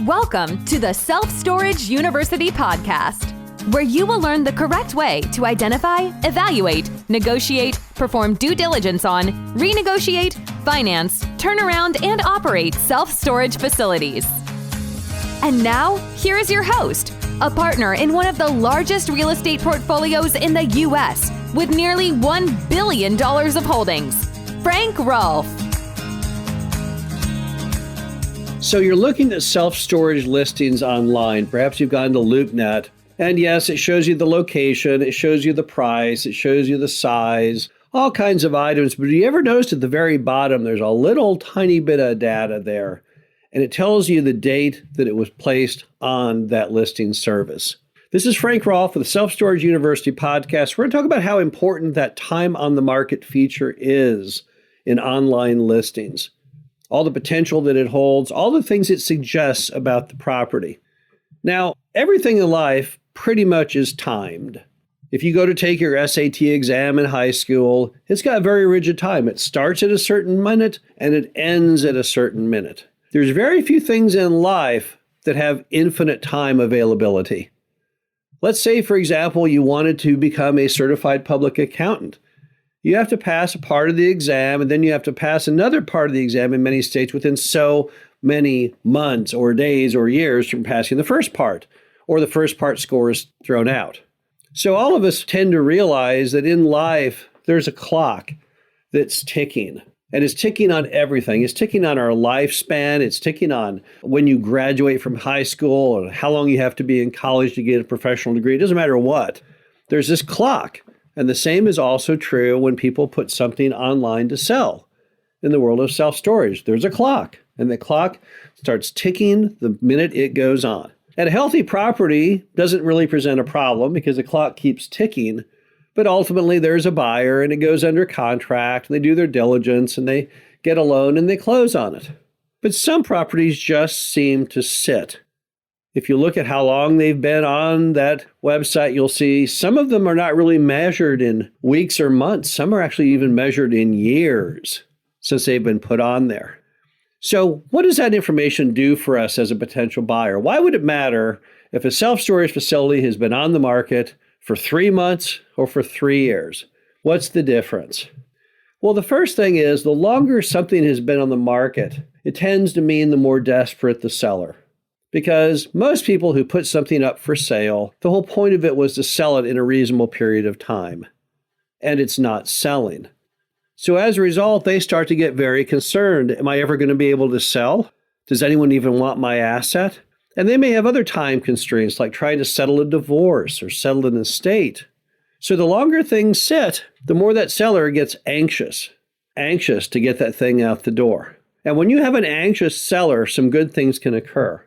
Welcome to the Self-Storage University podcast, where you will learn the correct way to identify, evaluate, negotiate, perform due diligence on, renegotiate, finance, turn around, and operate self-storage facilities. And now, here is your host, a partner in one of the largest real estate portfolios in the U.S. with nearly $1 billion of holdings, Frank Rolfe. So you're looking at self-storage listings online. Perhaps you've gone to LoopNet. And yes, it shows you the location, it shows you the price, it shows you the size, all kinds of items. But do you ever notice at the very bottom, there's a little tiny bit of data there, and it tells you the date that it was placed on that listing service. This is Frank Rolfe with the Self-Storage University podcast. We're going to talk about how important that time on the market feature is in online listings, all the potential that it holds, all the things it suggests about the property. Now, everything in life pretty much is timed. If you go to take your SAT exam in high school, it's got a very rigid time. It starts at a certain minute and it ends at a certain minute. There's very few things in life that have infinite time availability. Let's say, for example, you wanted to become a certified public accountant. You have to pass a part of the exam, and then you have to pass another part of the exam in many states within so many months or days or years from passing the first part, or the first part score is thrown out. So all of us tend to realize that in life, there's a clock that's ticking, and it's ticking on everything. It's ticking on our lifespan. It's ticking on when you graduate from high school or how long you have to be in college to get a professional degree. It doesn't matter what. There's this clock. And the same is also true when people put something online to sell. In the world of self-storage, there's a clock, and the clock starts ticking the minute it goes on. And a healthy property doesn't really present a problem because the clock keeps ticking, but ultimately there's a buyer and it goes under contract, and they do their diligence, and they get a loan, and they close on it. But some properties just seem to sit. If you look at how long they've been on that website, you'll see some of them are not really measured in weeks or months. Some are actually even measured in years since they've been put on there. So what does that information do for us as a potential buyer? Why would it matter if a self-storage facility has been on the market for 3 months or for 3 years? What's the difference? Well, the first thing is the longer something has been on the market, it tends to mean the more desperate the seller. Because most people who put something up for sale, the whole point of it was to sell it in a reasonable period of time. And it's not selling. So as a result, they start to get very concerned. Am I ever going to be able to sell? Does anyone even want my asset? And they may have other time constraints, like trying to settle a divorce or settle an estate. So the longer things sit, the more that seller gets anxious to get that thing out the door. And when you have an anxious seller, some good things can occur.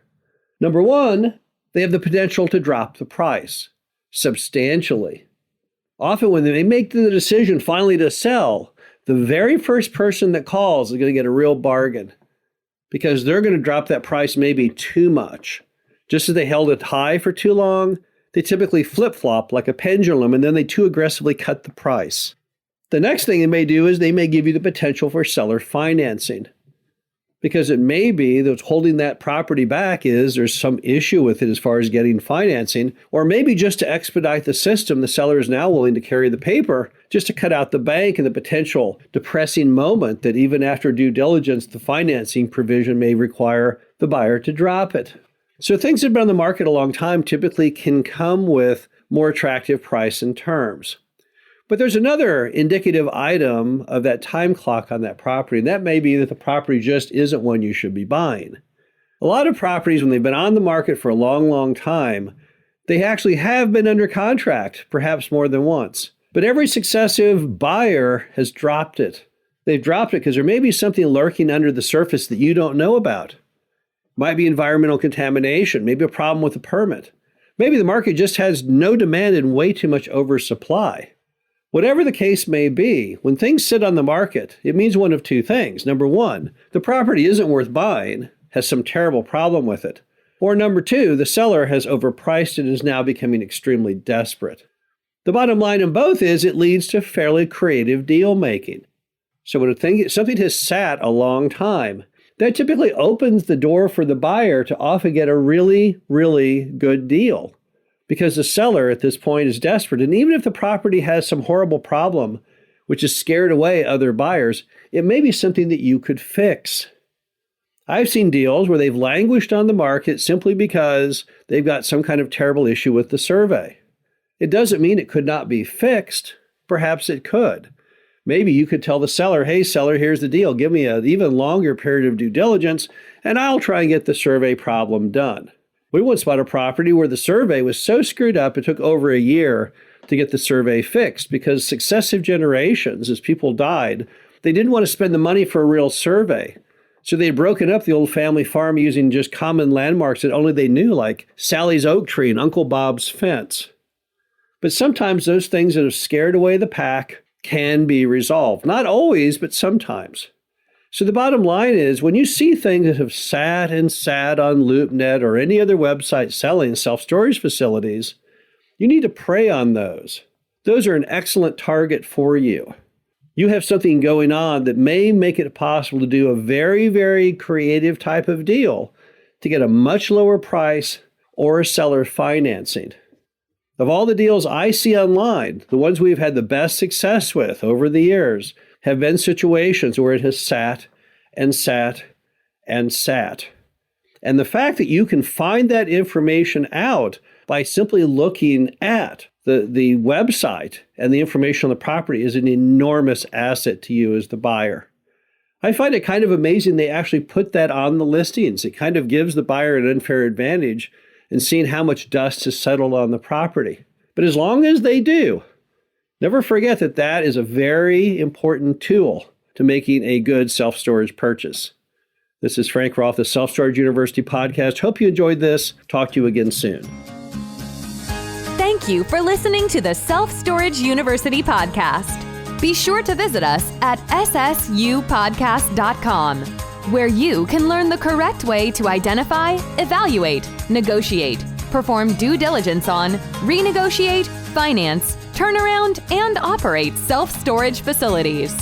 Number one, they have the potential to drop the price substantially. Often when they make the decision finally to sell, the very first person that calls is going to get a real bargain because they're going to drop that price maybe too much. Just as they held it high for too long, they typically flip-flop like a pendulum, and then they too aggressively cut the price. The next thing they may do is they may give you the potential for seller financing. Because it may be that what's holding that property back is there's some issue with it as far as getting financing, or maybe just to expedite the system, the seller is now willing to carry the paper just to cut out the bank and the potential depressing moment that even after due diligence, the financing provision may require the buyer to drop it. So things that have been on the market a long time typically can come with more attractive price and terms. But there's another indicative item of that time clock on that property, and that may be that the property just isn't one you should be buying. A lot of properties, when they've been on the market for a long, long time, they actually have been under contract, perhaps more than once. But every successive buyer has dropped it. They've dropped it because there may be something lurking under the surface that you don't know about. Might be environmental contamination, maybe a problem with the permit. Maybe the market just has no demand and way too much oversupply. Whatever the case may be, when things sit on the market, it means one of two things. Number one, the property isn't worth buying, has some terrible problem with it. Or number two, the seller has overpriced it and is now becoming extremely desperate. The bottom line in both is it leads to fairly creative deal making. So when something has sat a long time, that typically opens the door for the buyer to often get a really, really good deal because the seller at this point is desperate. And even if the property has some horrible problem, which has scared away other buyers, it may be something that you could fix. I've seen deals where they've languished on the market simply because they've got some kind of terrible issue with the survey. It doesn't mean it could not be fixed. Perhaps it could. Maybe you could tell the seller, hey, seller, here's the deal. Give me an even longer period of due diligence, and I'll try and get the survey problem done. We once bought a property where the survey was so screwed up, it took over a year to get the survey fixed because successive generations, as people died, they didn't want to spend the money for a real survey. So they had broken up the old family farm using just common landmarks that only they knew, like Sally's oak tree and Uncle Bob's fence. But sometimes those things that have scared away the pack can be resolved. Not always, but sometimes. So the bottom line is, when you see things that have sat and sat on LoopNet or any other website selling self-storage facilities, you need to prey on those. Those are an excellent target for you. You have something going on that may make it possible to do a very, very creative type of deal to get a much lower price or a seller financing. Of all the deals I see online, the ones we've had the best success with over the years have been situations where it has sat and sat and sat. And the fact that you can find that information out by simply looking at the website and the information on the property is an enormous asset to you as the buyer. I find it kind of amazing they actually put that on the listings. It kind of gives the buyer an unfair advantage in seeing how much dust has settled on the property. But as long as they do, never forget that that is a very important tool to making a good self-storage purchase. This is Frank Roth, the Self-Storage University podcast. Hope you enjoyed this. Talk to you again soon. Thank you for listening to the Self-Storage University podcast. Be sure to visit us at ssupodcast.com, where you can learn the correct way to identify, evaluate, negotiate, perform due diligence on, renegotiate, finance, turnaround, and operate self-storage facilities.